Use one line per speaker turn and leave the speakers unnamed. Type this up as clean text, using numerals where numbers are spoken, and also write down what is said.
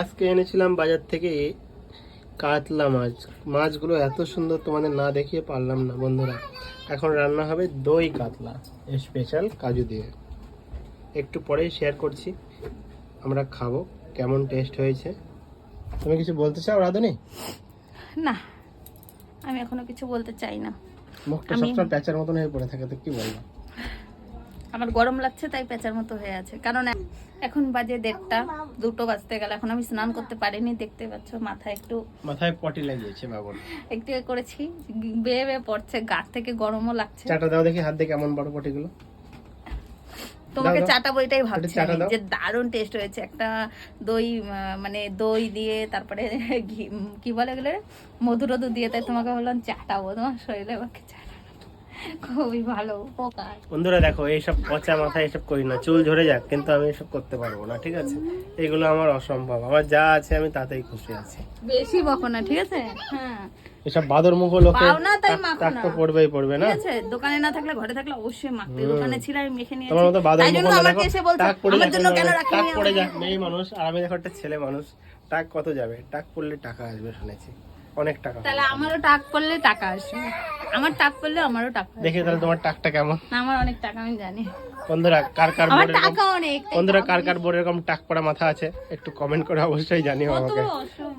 আজকে এনেছিলাম বাজার থেকে কাতলা মাছ। মাছগুলো এত সুন্দর তোমাদের না দেখিয়ে পারলাম না বন্ধুরা। এখন রান্না হবে দই কাতলা স্পেশাল কাজু দিয়ে। একটু পরেই শেয়ার করছি, আমরা খাবো কেমন টেস্ট হয়েছে। তুমি কিছু বলতে চাও রাধুনি?
না, আমি এখনো কিছু বলতে চাই না।
মুখটা সবসময় প্যাঁচার মতন হয়ে পড়ে থাকে, তো কি বলবো?
আমার গরম লাগছে তাই পেঁচার মতো হয়ে আছে, কারণ এখন বাজে 1:30, 2টো বাজতে গেল। এখন আমি স্নান করতে পারিনি, দেখতে পাচ্ছ
মাথায় পটি লাগিয়েছে বাবুর।
একটু করেছি, বেয়ে বেয়ে পড়ছে, গা থেকে গরমও লাগছে।
চাটা দাও দেখি, হাত দিয়ে কেমন বড় পটিগুলো।
তোমাকে চাটাবো এটাই ভাবছি যে দারুণ টেস্ট হয়েছে। একটা দই মানে দই দিয়ে তারপরে কি বলে গেলে মধুরদু দিয়ে, তাই তোমাকে বললাম চাটাবো, তোমার শরীরে আমাকে খুবই ভালো উপকার।
বন্ধুরা দেখো, এইসব পচা মাথায় এসব করি না, চুল ঝরে যাক, কিন্তু আমি এসব করতে পারবো না, ঠিক আছে? এগুলো আমার অসম্ভব। আমার যা আছে আমি তাতেই খুশি আছি।
বেশি বকো না, ঠিক আছে? হ্যাঁ,
এসব বাদর মুখ লোকে
পাও না তাই মাখো
টাক
না,
তো পড়বেই পড়বে না,
ঠিক আছে? দোকানে না থাকলে ঘরে থাকলে অবশ্যই মাখতে। দোকানে ছিল আমি মেখে নিয়েছি,
তোমার মতো বাদর
তাই
মুখ
জন্য আমাকে এসে বলছো
টাক পড়ে
আমার জন্য কেন
টাক
রাখিনি?
পড়ে যায় মেয়ে মানুষ, আর আমি দেখো একটা ছেলে মানুষ, টাক কত যাবে? টাক পড়লে টাকা আসবে শুনেছি, অনেক টাকা।
তাহলে আমারও টাক পড়লে টাকা আসবে, আমার টাক পড়লে আমারও টাকা আসবে।
দেখি তাহলে তোমার টাকটা কেমন।
আমার অনেক টাকা, আমি জানি।
বন্ধুরা কার কার
আমার
বোর্ড
টাকা অনেক,
বন্ধুরা কার কার বোর্ড এরকম টাক পড়া মাথা আছে একটু কমেন্ট করে অবশ্যই জানিও
কত
আমাকে।
অশুভ